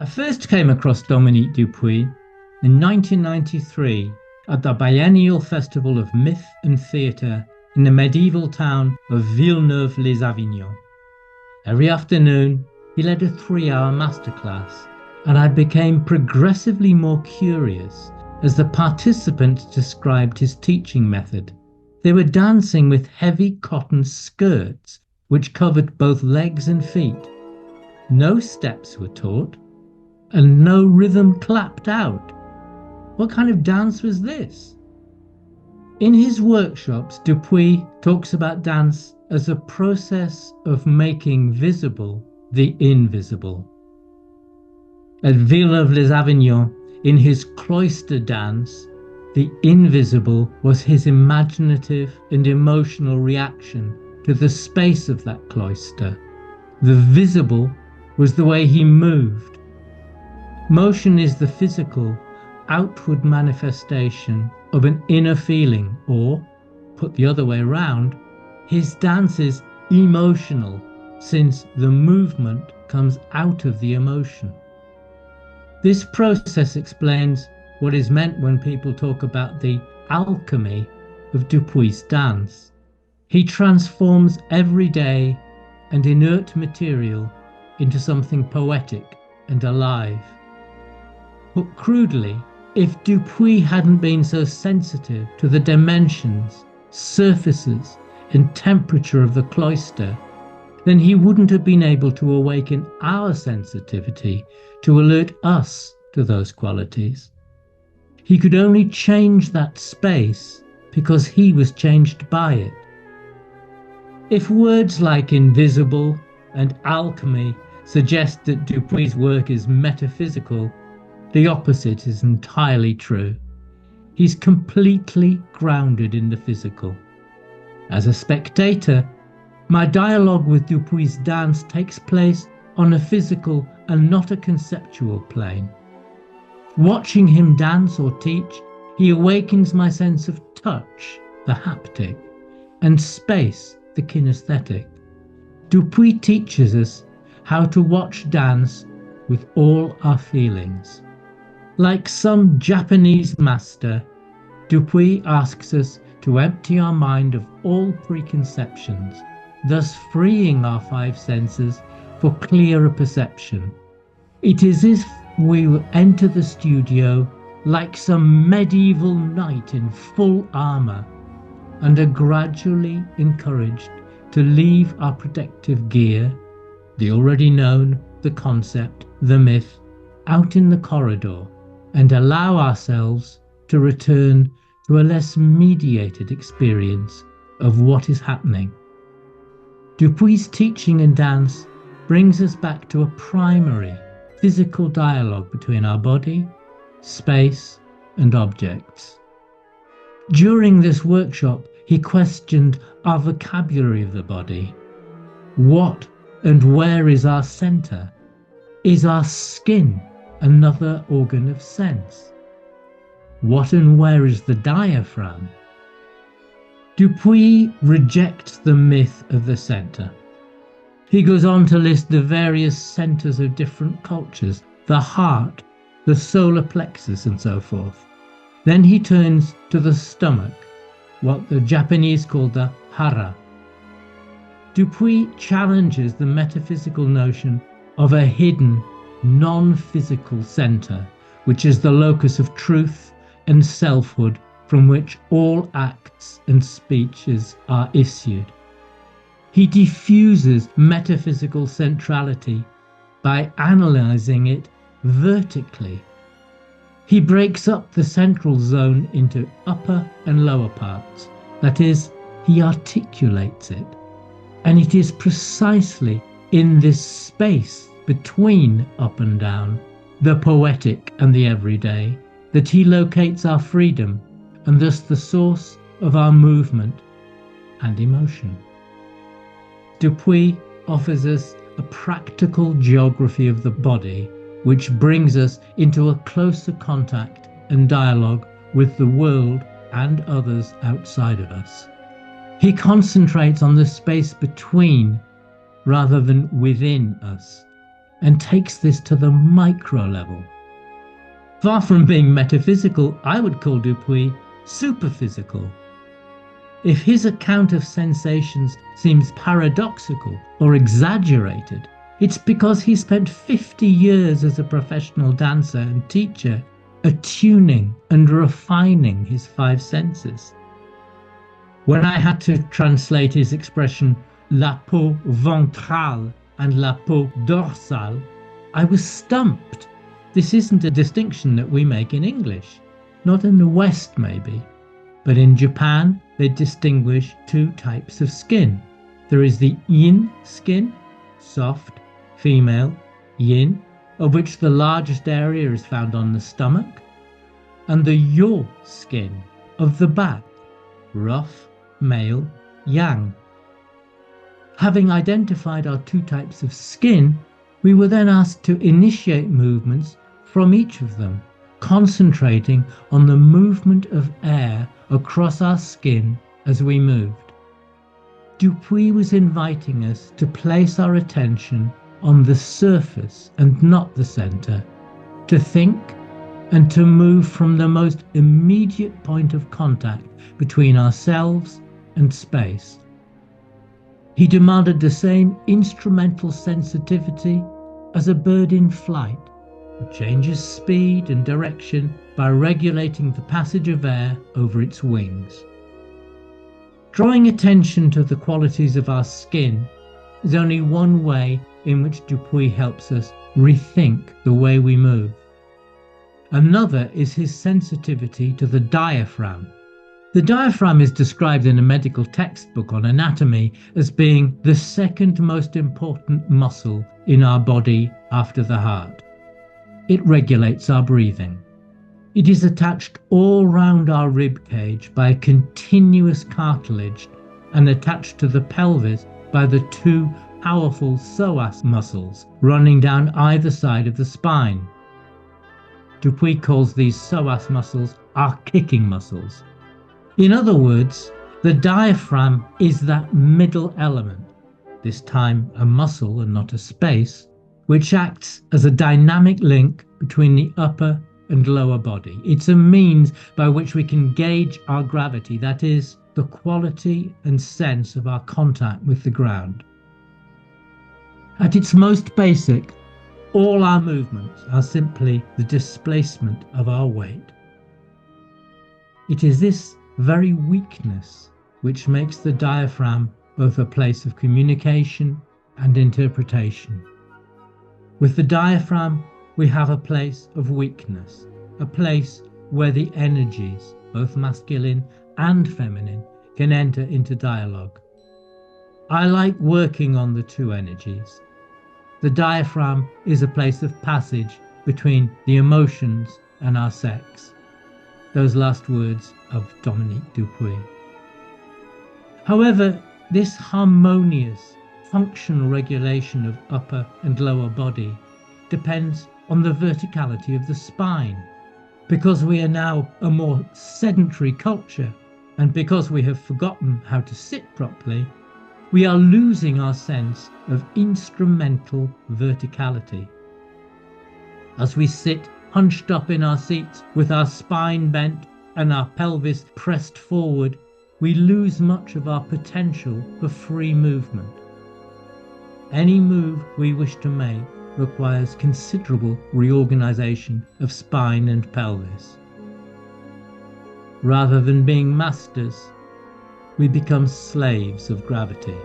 I first came across Dominique Dupuy in 1993 at the Biennial Festival of Myth and Theatre in the medieval town of Villeneuve-les-Avignon. Every afternoon, he led a 3-hour masterclass, and I became progressively more curious as the participants described his teaching method. They were dancing with heavy cotton skirts which covered both legs and feet. No steps were taught, and no rhythm clapped out. What kind of dance was this? In his workshops, Dupuy talks about dance as a process of making visible the invisible. At Villeneuve-les-Avignon, in his cloister dance, the invisible was his imaginative and emotional reaction to the space of that cloister. The visible was the way he moved. Motion is the physical, outward manifestation of an inner feeling, or, put the other way around, his dance is emotional, since the movement comes out of the emotion. This process explains what is meant when people talk about the alchemy of Dupuy's dance. He transforms everyday and inert material into something poetic and alive. Put crudely, if Dupuy hadn't been so sensitive to the dimensions, surfaces, and temperature of the cloister, then he wouldn't have been able to awaken our sensitivity to alert us to those qualities. He could only change that space because he was changed by it. If words like invisible and alchemy suggest that Dupuy's work is metaphysical, the opposite is entirely true. He's completely grounded in the physical. As a spectator, my dialogue with Dupuy's dance takes place on a physical and not a conceptual plane. Watching him dance or teach, he awakens my sense of touch, the haptic, and space, the kinesthetic. Dupuy teaches us how to watch dance with all our feelings. Like some Japanese master, Dupuy asks us to empty our mind of all preconceptions, thus freeing our 5 senses for clearer perception. It is as if we will enter the studio like some medieval knight in full armour and are gradually encouraged to leave our protective gear, the already known, the concept, the myth, out in the corridor and allow ourselves to return to a less mediated experience of what is happening. Dupuy's teaching and dance brings us back to a primary physical dialogue between our body, space, and objects. During this workshop, he questioned our vocabulary of the body. What and where is our center? Is our skin another organ of sense? What and where is the diaphragm? Dupuy rejects the myth of the center. He goes on to list the various centers of different cultures, the heart, the solar plexus, and so forth. Then he turns to the stomach, what the Japanese call the hara. Dupuy challenges the metaphysical notion of a hidden, non-physical center, which is the locus of truth and selfhood from which all acts and speeches are issued. He diffuses metaphysical centrality by analyzing it vertically. He breaks up the central zone into upper and lower parts. That is, he articulates it. And it is precisely in this space between up and down, the poetic and the everyday, that he locates our freedom and thus the source of our movement and emotion. Dupuy offers us a practical geography of the body, which brings us into a closer contact and dialogue with the world and others outside of us. He concentrates on the space between rather than within us. and takes this to the micro level. Far from being metaphysical, I would call Dupuy superphysical. If his account of sensations seems paradoxical or exaggerated, it's because he spent 50 years as a professional dancer and teacher attuning and refining his five senses. When I had to translate his expression la peau ventrale and la peau dorsale, I was stumped. This isn't a distinction that we make in English, not in the West maybe, but in Japan they distinguish two types of skin. There is the yin skin, soft, female, yin, of which the largest area is found on the stomach, and the yo skin of the back, rough, male, yang. Having identified our two types of skin, we were then asked to initiate movements from each of them, concentrating on the movement of air across our skin as we moved. Dupuy was inviting us to place our attention on the surface and not the center, to think and to move from the most immediate point of contact between ourselves and space. He demanded the same instrumental sensitivity as a bird in flight, who changes speed and direction by regulating the passage of air over its wings. Drawing attention to the qualities of our skin is only one way in which Dupuy helps us rethink the way we move. Another is his sensitivity to the diaphragm. The diaphragm is described in a medical textbook on anatomy as being the second most important muscle in our body after the heart. It regulates our breathing. It is attached all round our rib cage by a continuous cartilage and attached to the pelvis by the two powerful psoas muscles running down either side of the spine. Dupuy calls these psoas muscles our kicking muscles. In other words, the diaphragm is that middle element, this time a muscle and not a space, which acts as a dynamic link between the upper and lower body. It's a means by which we can gauge our gravity, that is, the quality and sense of our contact with the ground. At its most basic, all our movements are simply the displacement of our weight. It is this very weakness which makes the diaphragm both a place of communication and interpretation. With the diaphragm, we have a place of weakness, a place where the energies, both masculine and feminine, can enter into dialogue. I like working on the two energies. The diaphragm is a place of passage between the emotions and our sex. Those last words of Dominique Dupuy. However, this harmonious, functional regulation of upper and lower body depends on the verticality of the spine. Because we are now a more sedentary culture, and because we have forgotten how to sit properly, we are losing our sense of instrumental verticality. As we sit hunched up in our seats with our spine bent and our pelvis pressed forward, we lose much of our potential for free movement. Any move we wish to make requires considerable reorganization of spine and pelvis. Rather than being masters, we become slaves of gravity.